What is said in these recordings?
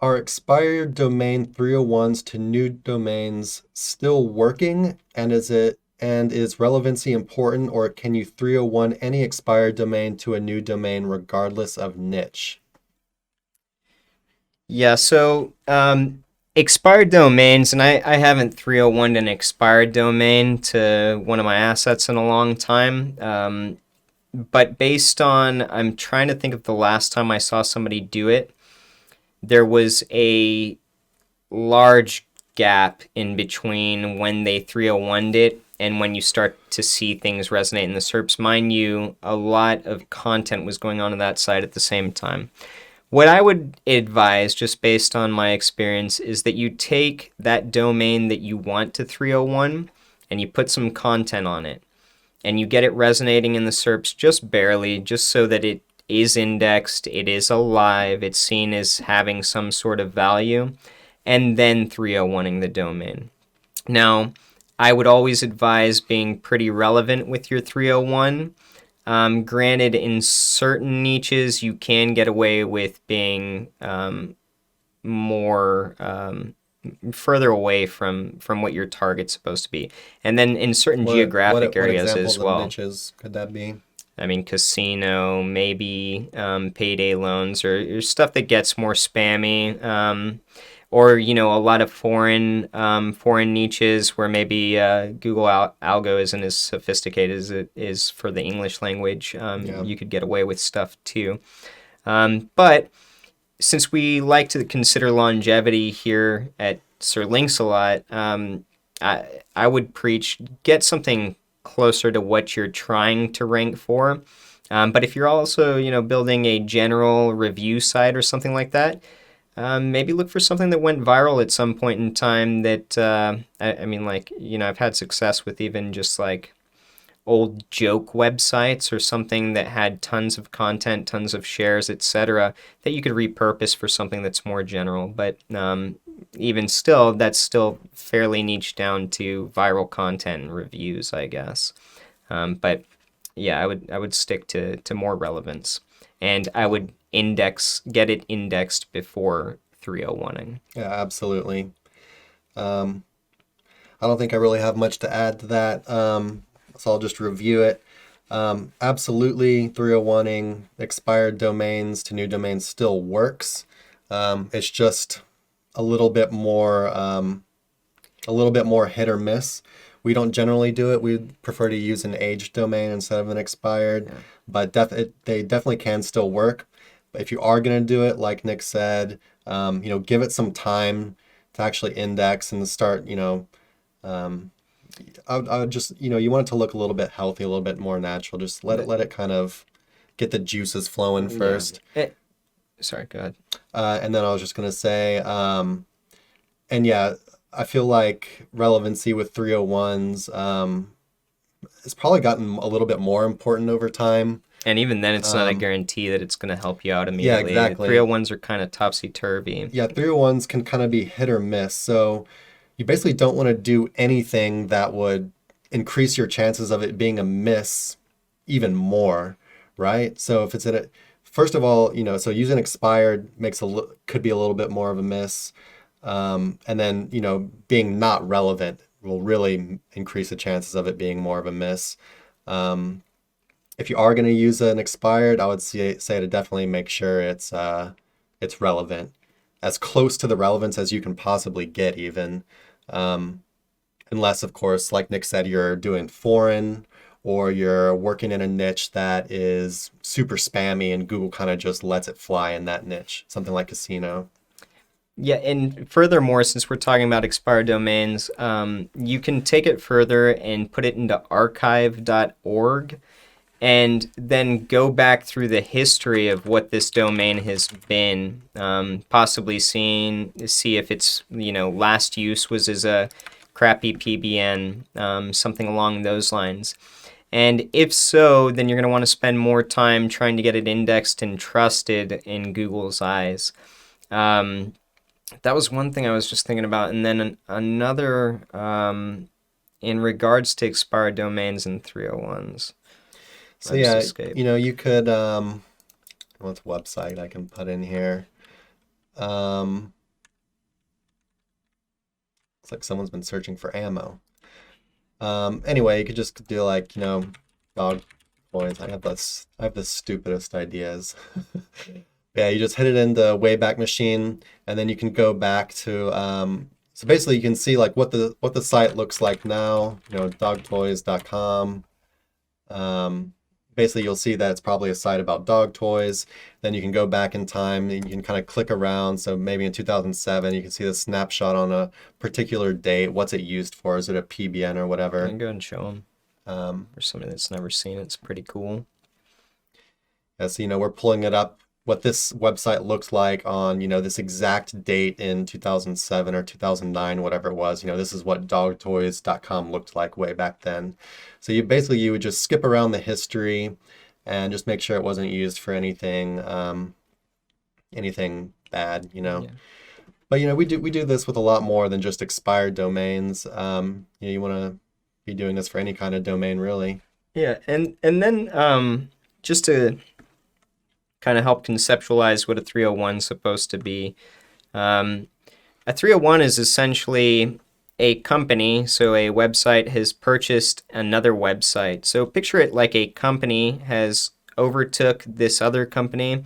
Are expired domain 301s to new domains still working? And is relevancy important, or can you 301 any expired domain to a new domain regardless of niche? Yeah, so expired domains, and I haven't 301'd an expired domain to one of my assets in a long time. But based on, I'm trying to think of the last time I saw somebody do it, there was a large gap in between when they 301'd it and when you start to see things resonate in the SERPs. Mind you, a lot of content was going on that site at the same time. What I would advise, just based on my experience, is that you take that domain that you want to 301 and you put some content on it and you get it resonating in the SERPs just barely, just so that it is indexed, it is alive, it's seen as having some sort of value, and then 301ing the domain. Now, I would always advise being pretty relevant with your 301. Granted, in certain niches, you can get away with being more further away from what your target's supposed to be. And then in certain geographic What areas examples as of well. niches could that be? I mean, casino, maybe payday loans, or stuff that gets more spammy, or a lot of foreign niches where maybe Google algo isn't as sophisticated as it is for the English language. Yeah. You could get away with stuff too. But since we like to consider longevity here at Sir Links a lot, I would preach get something closer to what you're trying to rank for. But if you're also, building a general review site or something like that, maybe look for something that went viral at some point in time that, I mean, like, I've had success with even just like old joke websites or something that had tons of content, tons of shares, etc., that you could repurpose for something that's more general. But even still, that's still fairly niche down to viral content and reviews, I guess. But yeah, I would stick to more relevance, and I Yeah. would get it indexed before 301ing. Yeah, absolutely. Um, I don't think I really have much to add to that. So I'll just review it. Absolutely, 301ing expired domains to new domains still works. It's just a little bit more, hit or miss. We don't generally do it. We prefer to use an aged domain instead of an expired, Yeah. but they definitely can still work. But if you are going to do it, like Nick said, give it some time to actually index and start, um, I would just, you want it to look a little bit healthy, a little bit more natural. Just let it kind of get the juices flowing Yeah. first. Sorry, go ahead. And then I was just gonna say, and yeah, I feel like relevancy with 301s has probably gotten a little bit more important over time. And even then, it's not a Um, guarantee that it's going to help you out yeah, immediately. exactly. 301s are kind of topsy-turvy. Yeah, 301s can kind of be hit or miss. So you basically don't want to do anything that would increase your chances of it being a miss even more, right? So if it's in a, first of all, so using expired could be a little bit more of a miss. And then, being not relevant will really increase the chances of it being more of a miss. Um, if you are going to use an expired, I would say to definitely make sure it's relevant, as close to the relevance as you can possibly get, even. Um, Unless, of course, like Nick said, you're doing foreign or you're working in a niche that is super spammy and Google kind of just lets it fly in that niche, something like casino. Yeah, and furthermore, since we're talking about expired domains, you can take it further and put it into archive.org and then go back through the history of what this domain has been, possibly see if its last use was as a crappy PBN, something along those lines. And if so, then you're going to want to spend more time trying to get it indexed and trusted in Google's eyes. Um, that was one thing I was just thinking about. And then another, in regards to expired domains and 301s. So I just yeah, escaped. you could what's website I can put in here? Looks like someone's been searching for ammo. Anyway, you could just do like, dog toys. I have the stupidest ideas. Yeah, you just hit it in the Wayback Machine, and then you can go back to so basically you can see like what the site looks like now, dogtoys.com. Basically you'll see that it's probably a site about dog toys. Then you can go back in time and you can kind of click around. So maybe in 2007, you can see the snapshot on a particular date. What's it used for? Is it a PBN or whatever? I can go and show them. For somebody that's never seen it, it's pretty cool. Yeah, so, we're pulling it up, what this website looks like on, this exact date in 2007 or 2009, whatever it was. This is what dogtoys.com looked like way back then. So you would just skip around the history and just make sure it wasn't used for anything bad, Yeah. But we do this with a lot more than just expired domains. You want to be doing this for any kind of domain, really. Yeah, and then just to kind of help conceptualize what a 301 is supposed to be. A 301 is essentially a company, so a website has purchased another website. So picture it like a company has overtook this other company,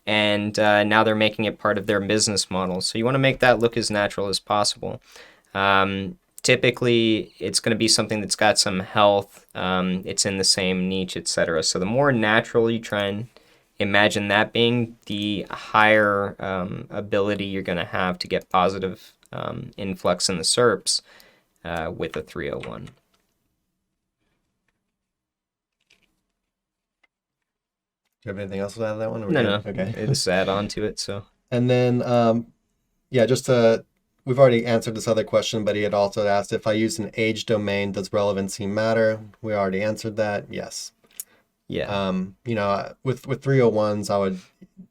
and now they're making it part of their business model. So you want to make that look as natural as possible. Typically, it's going to be something that's got some health, it's in the same niche, etc. So the more natural you try and imagine that being, the higher ability you're going to have to get positive influx in the SERPs with a 301. Do you have anything else to add to that one? No. Okay. It's add on to it, so. And then, we've already answered this other question, but he had also asked if I use an age domain, does relevancy matter? We already answered that. Yes. Yeah. With 301s, I would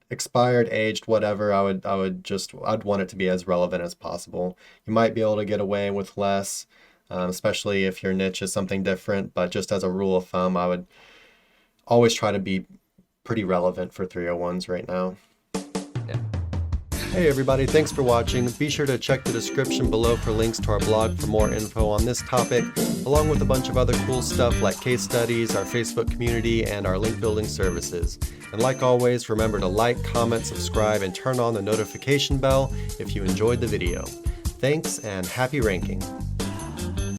expired, aged, whatever. I'd want it to be as relevant as possible. You might be able to get away with less, especially if your niche is something different. But just as a rule of thumb, I would always try to be pretty relevant for 301s right now. Hey everybody, thanks for watching. Be sure to check the description below for links to our blog for more info on this topic, along with a bunch of other cool stuff like case studies, our Facebook community, and our link building services. And like always, remember to like, comment, subscribe, and turn on the notification bell if you enjoyed the video. Thanks and happy ranking.